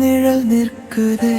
நிழல் நிற்குதே.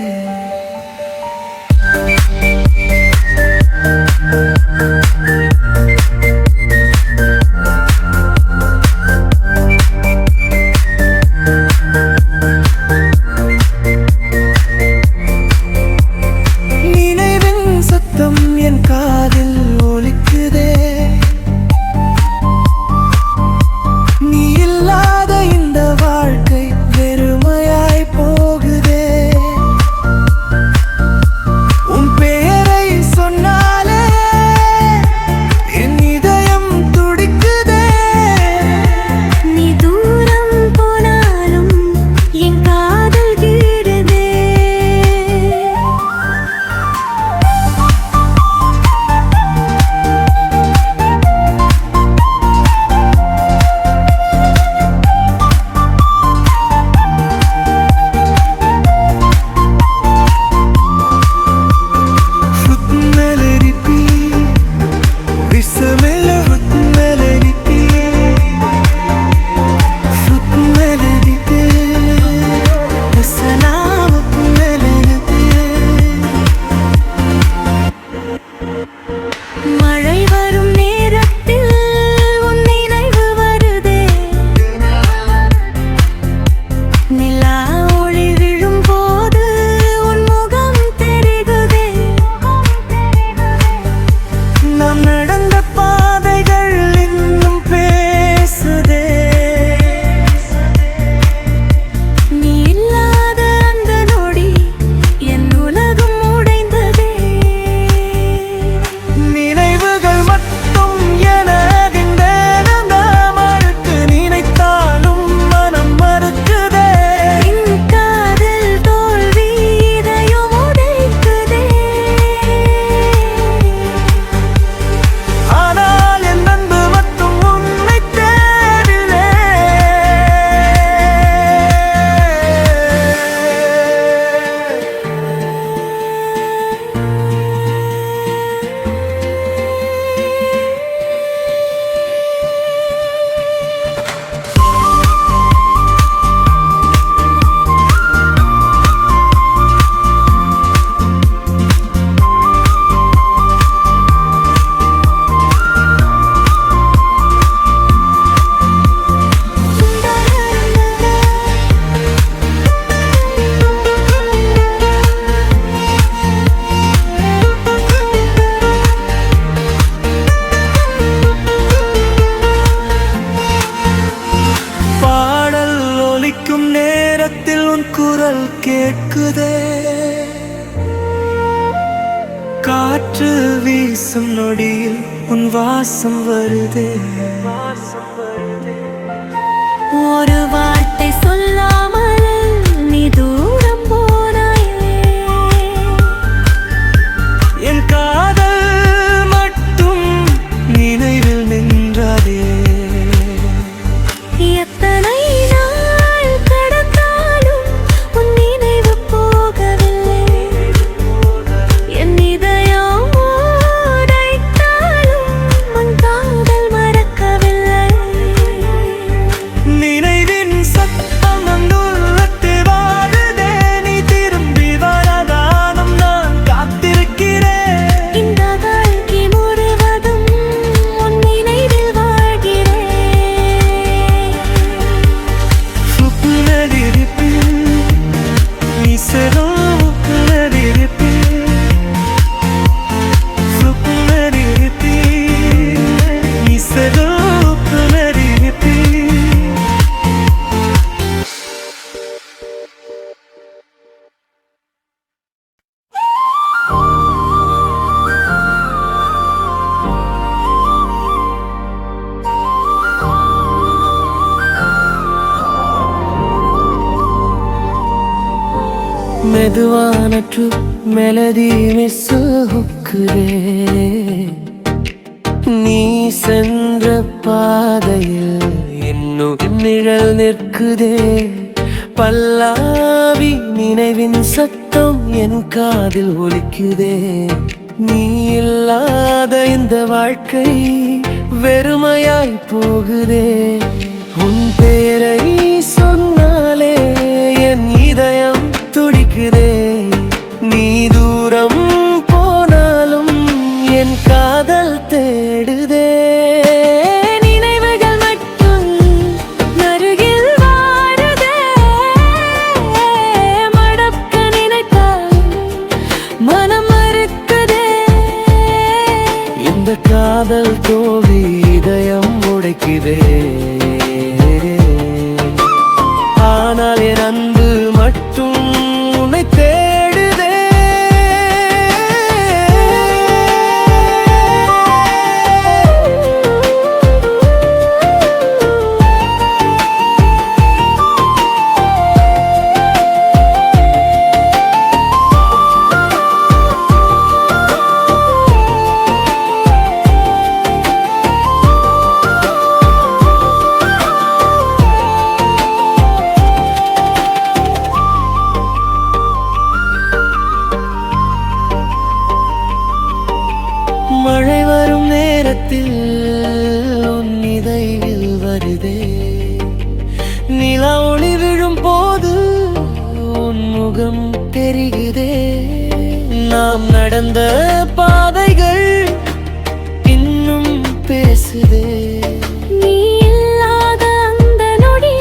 குரல் கேட்குதே, காற்று வீசும் நொடியில் உன் வாசம் வருதே. ஒரு வார்த்தை சொல்லாமல் நீ தூரம் போனாயே, என் காதல் மட்டும் நினைவில் நின்றாதே. எத்தனை நாள் கடந்தாலும் உன் நினைவு போகவில்லை, என் இதயம் உடைத்தாலும் உன் காதல் மறக்கவில்லை. நினைவின் சத்தம் நம் உள்ளத்தில் வாழுதே, நீ திரும்பி வரதானும் நான் காத்திருக்கிறேன். இந்த வாழ்க்கை முழுவதும் உன் நினைவில் வாழ்கிறேன். சுப்னதிருப்பில் நீ செல்லும் உப்புனதிருப்பில், சுப்னதிருப்பில் நீ செல்லும் உப்புனதிருப்பில். மெதுவான மெலடி மிஸ்ஸுக்குதே, நீ சென்ற பாதையில் இன்னும் நிழல் நிற்குதே. பல்லாவி நினைவின் சத்தம் என் காதில் ஒலிக்குதே. நீ இல்லாத இந்த வாழ்க்கை வெறுமையாய் போகுதே. உன் பேரை சொன்னாலே என் வருதே. ஆனால் என் அன்பு மட்டும் உன்னை தேடுதே. மழை வரும் நேரத்தில் உன் இதழில் வருதே. நிலா ஒளி விழும் போது உன் முகம் தெரிகிறதே. நாம் நடந்த பாதைகள் இன்னும் பேசுதே. நீ இல்லாத அந்த நொடி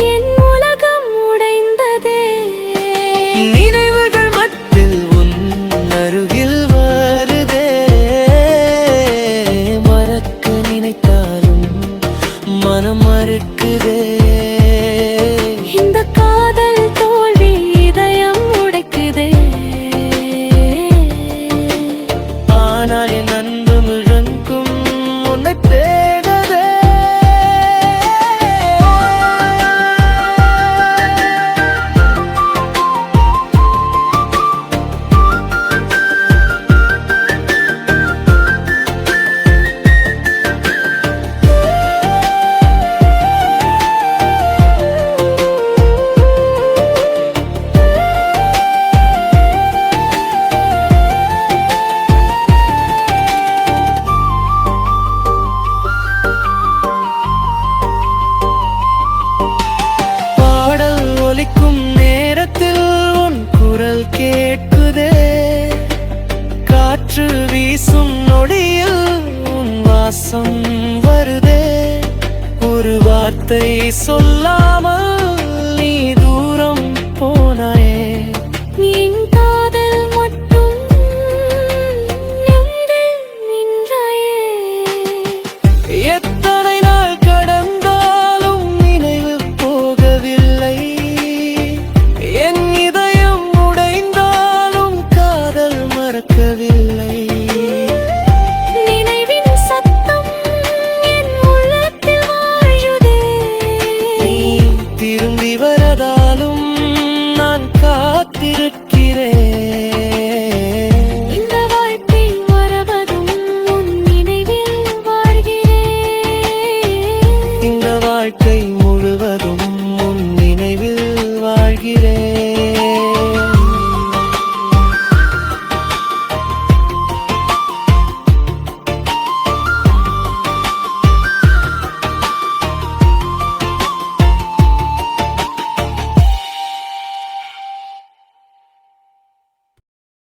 என் உலகம் உடைந்ததே. நினைவுகள் மட்டில் உன் அருகில் வருதே. மறக்க நினைத்தாலும் மனம் மறுக்குதே. இந்த காதல் தோல்வி இதயம் உடைக்குதே. ஆனால் என் அன்பு முழங்கும் உன்னை தேடுதே. பாடல் ஒலிக்கும் நேரத்தில் உன் குரல் கேட்குதே. காற்று வீசும் நொடியில் உன் வாசம் வருதே. ஒரு வார்த்தை சொல்லாமல் நீ தூரம் போனாயே. என் காதல் மட்டும் நெஞ்சில் நின்றாயே. எத்தனை நாள் கடந்தாலும் நினைவு போகவில்லை. என் இதயம் உடைந்தாலும் காதல் மறக்கவில்லை. நினைவின் சத்தம் என் உள்ளத்தில் வாழுதே. நீ திரும்பி வரதாலும் நான் காத்திருக்கிறேன்.